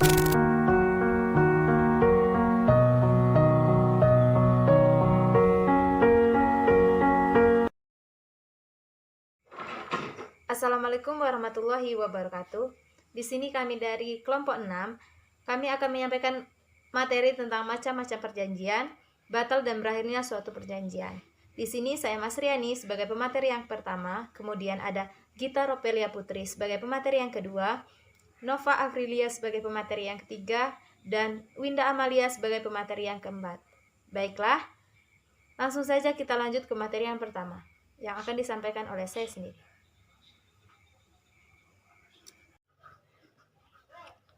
Assalamualaikum warahmatullahi wabarakatuh. Di sini kami dari kelompok 6, kami akan menyampaikan materi tentang macam-macam perjanjian, batal dan berakhirnya suatu perjanjian. Di sini saya Mas Riani sebagai pemateri yang pertama, kemudian ada Gita Ropelia Putri sebagai pemateri yang kedua, Nova Afrilia sebagai pemateri yang ketiga, dan Winda Amalia sebagai pemateri yang keempat. Baiklah, langsung saja kita lanjut ke materi yang pertama, yang akan disampaikan oleh saya sendiri.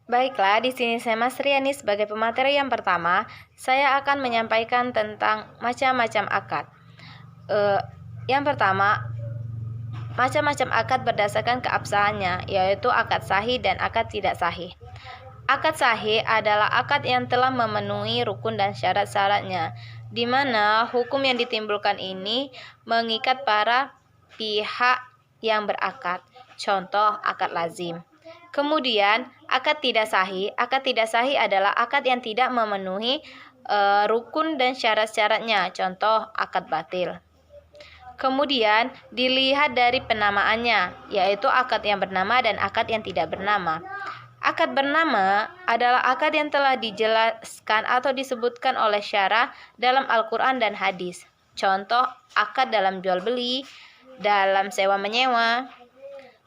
Baiklah, di sini saya Mas Riani sebagai pemateri yang pertama, saya akan menyampaikan tentang macam-macam akad. Yang pertama, macam-macam akad berdasarkan keabsahannya, yaitu akad sahih dan akad tidak sahih. Akad sahih adalah akad yang telah memenuhi rukun dan syarat-syaratnya, di mana hukum yang ditimbulkan ini mengikat para pihak yang berakad. Contoh, akad lazim. Kemudian, akad tidak sahih. Akad tidak sahih adalah akad yang tidak memenuhi rukun dan syarat-syaratnya. Contoh, akad batil. Kemudian, dilihat dari penamaannya, yaitu akad yang bernama dan akad yang tidak bernama. Akad bernama adalah akad yang telah dijelaskan atau disebutkan oleh syarah dalam Al-Quran dan hadis. Contoh, akad dalam jual beli, dalam sewa menyewa.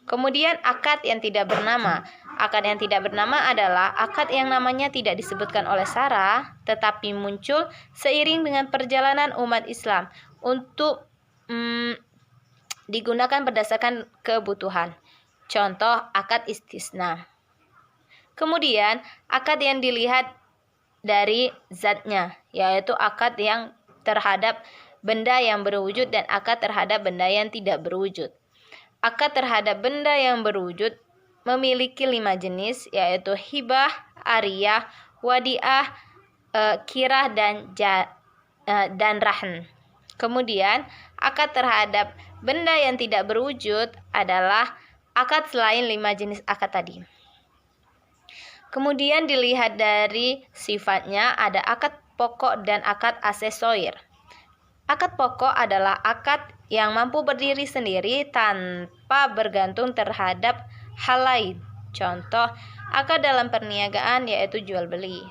Kemudian akad yang tidak bernama. Akad yang tidak bernama adalah akad yang namanya tidak disebutkan oleh syarah, tetapi muncul seiring dengan perjalanan umat Islam untuk digunakan berdasarkan kebutuhan. Contoh, akad istisna. Kemudian, akad yang dilihat dari zatnya, yaitu akad yang terhadap benda yang berwujud dan akad terhadap benda yang tidak berwujud. Akad terhadap benda yang berwujud memiliki 5 jenis, yaitu hibah, ariyah, wadiah, kirah, dan rahn. Kemudian, akad terhadap benda yang tidak berwujud adalah akad selain 5 jenis akad tadi. Kemudian dilihat dari sifatnya, ada akad pokok dan akad aksesorir. Akad pokok adalah akad yang mampu berdiri sendiri tanpa bergantung terhadap hal lain. Contoh, akad dalam perniagaan yaitu jual beli.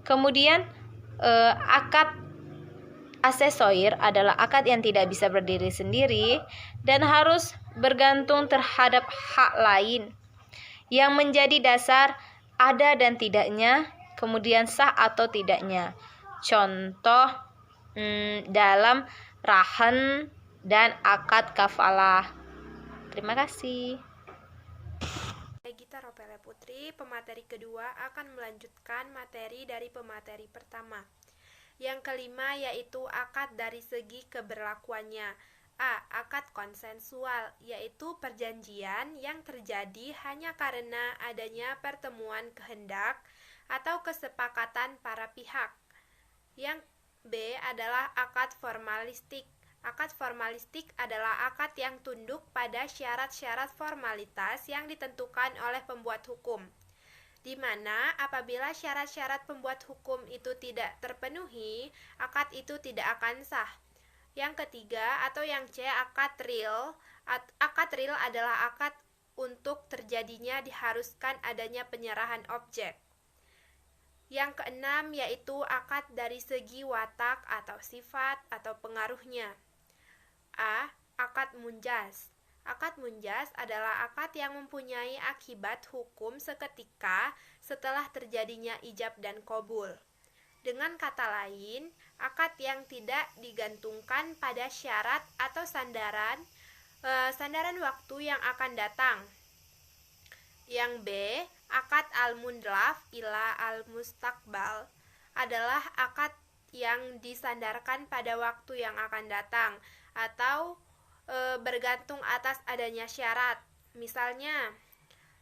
Kemudian, akad aksesorir adalah akad yang tidak bisa berdiri sendiri dan harus bergantung terhadap hak lain yang menjadi dasar ada dan tidaknya, kemudian sah atau tidaknya. Contoh, dalam rahan dan akad kafalah. Terima kasih. Gita Ropelia Putri, pemateri kedua akan melanjutkan materi dari pemateri pertama. Yang kelima yaitu akad dari segi keberlakuannya. A. Akad konsensual, yaitu perjanjian yang terjadi hanya karena adanya pertemuan kehendak atau kesepakatan para pihak. Yang B adalah akad formalistik. Akad formalistik adalah akad yang tunduk pada syarat-syarat formalitas yang ditentukan oleh pembuat hukum, di mana apabila syarat-syarat pembuat hukum itu tidak terpenuhi, akad itu tidak akan sah. Yang ketiga atau yang C, akad real. Akad real adalah akad untuk terjadinya diharuskan adanya penyerahan objek. Yang keenam yaitu akad dari segi watak atau sifat atau pengaruhnya. A. Akad munjas. Akad munjas adalah akad yang mempunyai akibat hukum seketika setelah terjadinya ijab dan qabul. Dengan kata lain, akad yang tidak digantungkan pada syarat atau sandaran waktu yang akan datang. Yang B, akad al-mundlaf ila al-mustaqbal adalah akad yang disandarkan pada waktu yang akan datang atau bergantung atas adanya syarat. Misalnya,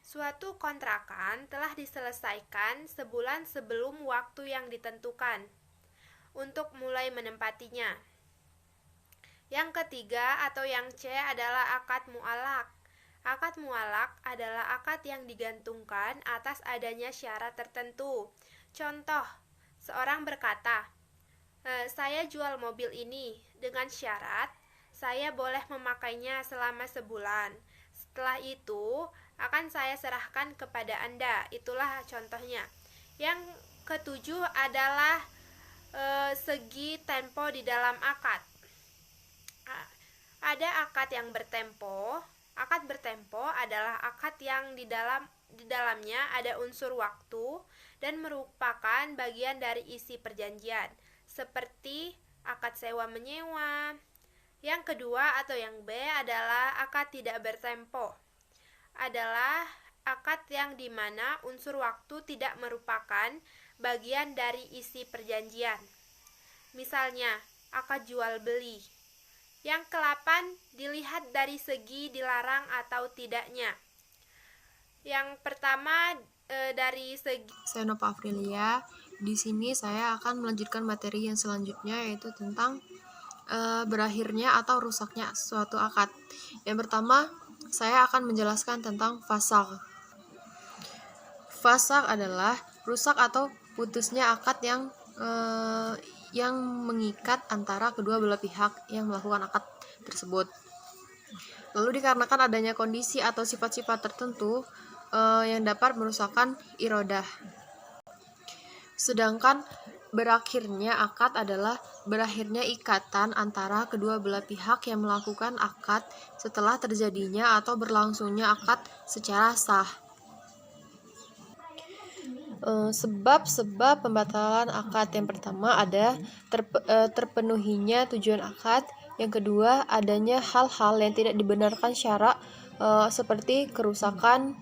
suatu kontrakan telah diselesaikan sebulan sebelum waktu yang ditentukan untuk mulai menempatinya. Yang ketiga atau yang C adalah akad mu'allaq. Akad mualak adalah akad yang digantungkan atas adanya syarat tertentu. Contoh, seorang berkata, saya jual mobil ini dengan syarat saya boleh memakainya selama sebulan. Setelah itu akan saya serahkan kepada Anda. Itulah contohnya. Yang ketujuh adalah segi tempo di dalam akad. Ada akad yang bertempo. Akad bertempo adalah akad yang di dalamnya ada unsur waktu dan merupakan bagian dari isi perjanjian, seperti akad sewa menyewa. Yang kedua atau yang B adalah akad tidak bertempo. Adalah akad yang dimana unsur waktu tidak merupakan bagian dari isi perjanjian. Misalnya, akad jual beli. Yang ke-8 dilihat dari segi dilarang atau tidaknya. Yang pertama dari segi. Saya Nova Afrilia. Di sini saya akan melanjutkan materi yang selanjutnya, yaitu tentang berakhirnya atau rusaknya suatu akad. Yang pertama, saya akan menjelaskan tentang fasakh. Fasakh adalah rusak atau putusnya akad yang mengikat antara kedua belah pihak yang melakukan akad tersebut. Lalu dikarenakan adanya kondisi atau sifat-sifat tertentu yang dapat merusakkan irodah. Sedangkan berakhirnya akad adalah berakhirnya ikatan antara kedua belah pihak yang melakukan akad setelah terjadinya atau berlangsungnya akad secara sah. Sebab-sebab pembatalan akad. Yang pertama ada terpenuhinya tujuan akad. Yang kedua adanya hal-hal yang tidak dibenarkan syara seperti kerusakan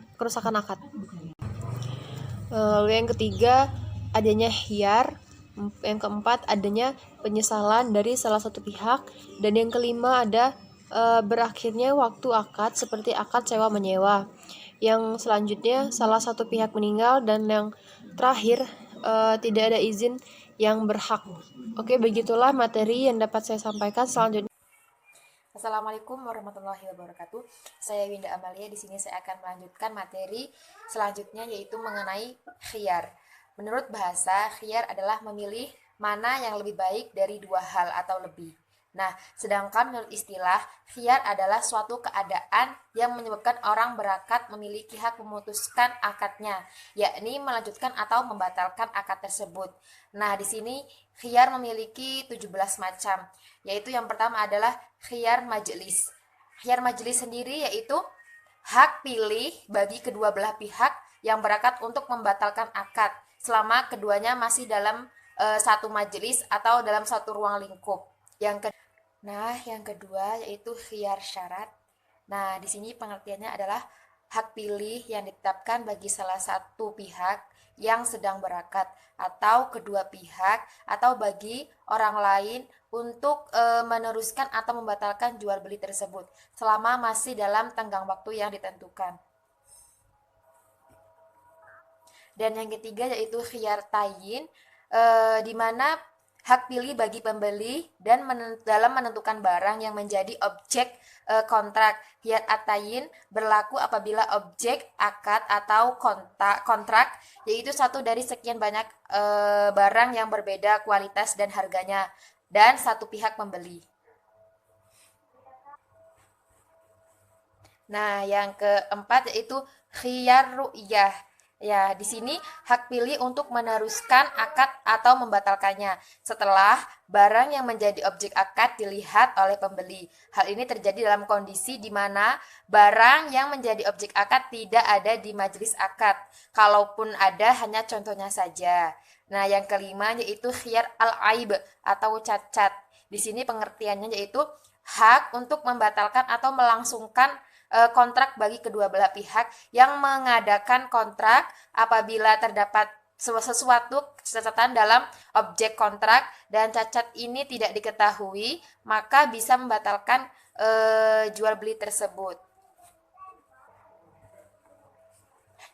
akad. Lalu yang ketiga adanya khiyar. Yang keempat adanya penyesalan dari salah satu pihak. Dan yang kelima ada berakhirnya waktu akad seperti akad sewa menyewa. Yang selanjutnya salah satu pihak meninggal, dan yang terakhir tidak ada izin yang berhak. Oke, begitulah materi yang dapat saya sampaikan selanjutnya. Assalamualaikum warahmatullahi wabarakatuh. Saya Winda Amalia. Di sini saya akan melanjutkan materi selanjutnya, yaitu mengenai khiyar. Menurut bahasa, khiyar adalah memilih mana yang lebih baik dari dua hal atau lebih. Nah, sedangkan menurut istilah, khiyar adalah suatu keadaan yang menyebabkan orang berakad memiliki hak memutuskan akadnya, yakni melanjutkan atau membatalkan akad tersebut. Nah, di sini khiyar memiliki 17 macam, yaitu yang pertama adalah khiyar majelis. Khiyar majelis sendiri yaitu hak pilih bagi kedua belah pihak yang berakad untuk membatalkan akad selama keduanya masih dalam satu majelis atau dalam satu ruang lingkup. Yang kedua yaitu khiyar syarat. Nah, di sini pengertiannya adalah hak pilih yang ditetapkan bagi salah satu pihak yang sedang berakad atau kedua pihak atau bagi orang lain untuk meneruskan atau membatalkan jual beli tersebut selama masih dalam tenggang waktu yang ditentukan. Dan yang ketiga yaitu khiyar tayin, di mana hak pilih bagi pembeli dan dalam menentukan barang yang menjadi objek kontrak. Khiyar at-tayin berlaku apabila objek akad atau kontrak yaitu satu dari sekian banyak barang yang berbeda kualitas dan harganya dan satu pihak membeli. Nah, yang keempat yaitu khiyar ru'yah. Ya, di sini hak pilih untuk meneruskan akad atau membatalkannya setelah barang yang menjadi objek akad dilihat oleh pembeli. Hal ini terjadi dalam kondisi di mana barang yang menjadi objek akad tidak ada di majelis akad. Kalaupun ada, hanya contohnya saja. Nah, yang kelima yaitu khiyar al-aib atau cacat. Di sini pengertiannya yaitu hak untuk membatalkan atau melangsungkan kontrak bagi kedua belah pihak yang mengadakan kontrak apabila terdapat sesuatu catatan dalam objek kontrak dan cacat ini tidak diketahui, maka bisa membatalkan jual beli tersebut.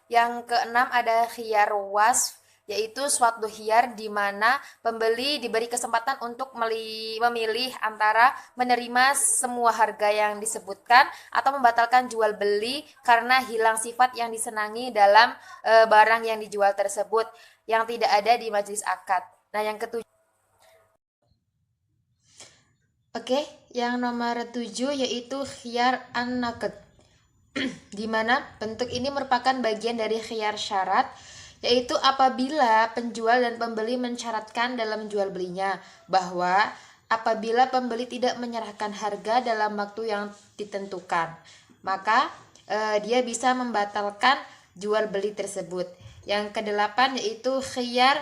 Yang keenam ada khiyar wasf, yaitu suatu khiyar di mana pembeli diberi kesempatan untuk memilih antara menerima semua harga yang disebutkan atau membatalkan jual beli karena hilang sifat yang disenangi dalam barang yang dijual tersebut yang tidak ada di majelis akad. Nah, yang ketujuh. Oke, yang nomor 7 yaitu khiyar an-naqd. Di mana bentuk ini merupakan bagian dari khiyar syarat, yaitu apabila penjual dan pembeli mensyaratkan dalam jual belinya bahwa apabila pembeli tidak menyerahkan harga dalam waktu yang ditentukan, maka dia bisa membatalkan jual beli tersebut. Yang ke-8 yaitu khiyar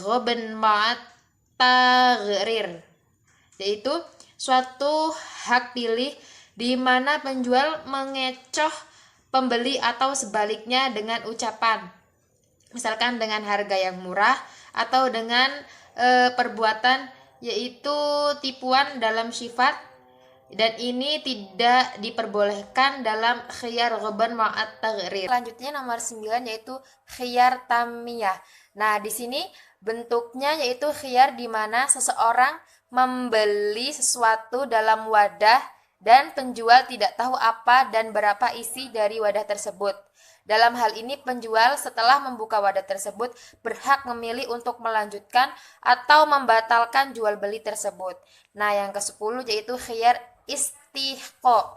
ghaban ma'at taghrir, yaitu suatu hak pilih di mana penjual mengecoh pembeli atau sebaliknya dengan ucapan, misalkan dengan harga yang murah atau dengan perbuatan yaitu tipuan dalam sifat, dan ini tidak diperbolehkan dalam khiyar ghaban ma'at taghrir. Selanjutnya nomor 9 yaitu khiyar tamiyah. Nah, di sini bentuknya yaitu khiyar di mana seseorang membeli sesuatu dalam wadah dan penjual tidak tahu apa dan berapa isi dari wadah tersebut. Dalam hal ini penjual setelah membuka wadah tersebut berhak memilih untuk melanjutkan atau membatalkan jual beli tersebut. Nah, yang ke-10 yaitu khiyar istihqaq,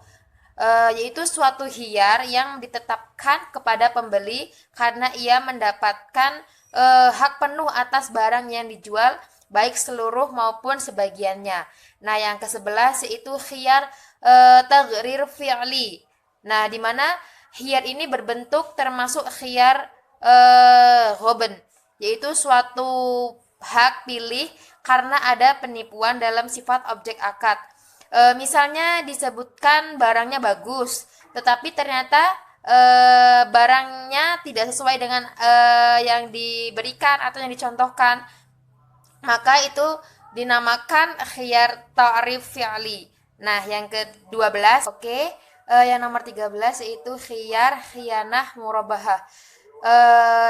yaitu suatu khiyar yang ditetapkan kepada pembeli karena ia mendapatkan hak penuh atas barang yang dijual, baik seluruh maupun sebagiannya. Nah, yang ke-11 yaitu khiyar taghrir fi'li. Nah, di mana khiyar ini berbentuk termasuk khiyar ghaban, yaitu suatu hak pilih karena ada penipuan dalam sifat objek akad. Misalnya disebutkan barangnya bagus, tetapi ternyata barangnya tidak sesuai dengan yang diberikan atau yang dicontohkan, maka itu dinamakan khiyar ta'rif fi'li. Nah, yang ke-12, yang nomor 13 yaitu khiyar khiyanah murabahah,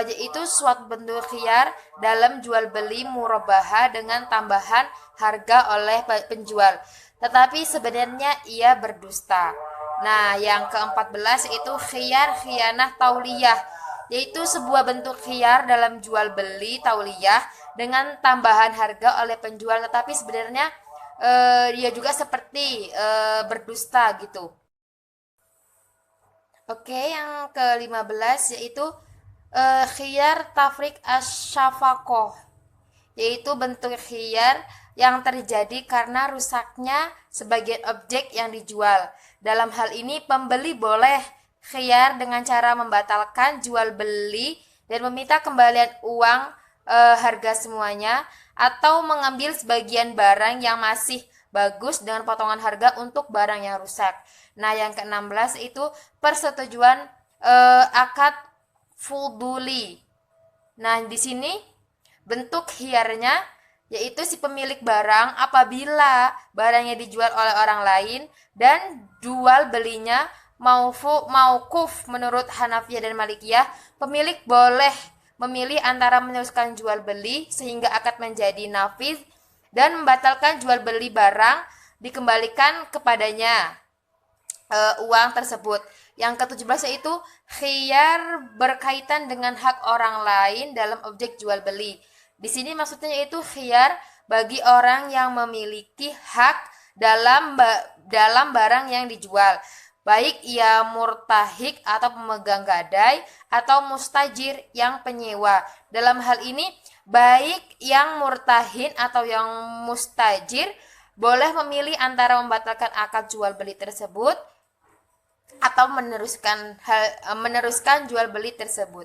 yaitu suatu bentuk khiyar dalam jual beli murabahah dengan tambahan harga oleh penjual, tetapi sebenarnya ia berdusta. Nah, yang ke-14 itu khiyar khiyanah tauliyah, yaitu sebuah bentuk khiyar dalam jual beli tauliyah dengan tambahan harga oleh penjual, tetapi sebenarnya dia juga seperti berdusta gitu. Yang ke-15 yaitu khiyar tafrik asyafaqoh, yaitu bentuk khiyar yang terjadi karena rusaknya sebagian objek yang dijual. Dalam hal ini pembeli boleh khiyar dengan cara membatalkan jual beli dan meminta kembalian uang harga semuanya, atau mengambil sebagian barang yang masih bagus dengan potongan harga untuk barang yang rusak. Nah, yang ke-16 itu persetujuan akad fuduli. Nah, di sini bentuk khiyarnya yaitu si pemilik barang apabila barangnya dijual oleh orang lain dan jual belinya mauquf menurut Hanafiyah dan Malikiyah, pemilik boleh memilih antara meneruskan jual beli sehingga akad menjadi nafiz dan membatalkan jual beli barang, dikembalikan kepadanya uang tersebut. Yang ke-17 yaitu khiyar berkaitan dengan hak orang lain dalam objek jual beli. Di sini maksudnya yaitu khiyar bagi orang yang memiliki hak dalam barang yang dijual, baik ia murtahik atau pemegang gadai atau mustajir yang penyewa. Dalam hal ini, baik yang murtahin atau yang mustajir boleh memilih antara membatalkan akad jual beli tersebut atau meneruskan jual beli tersebut.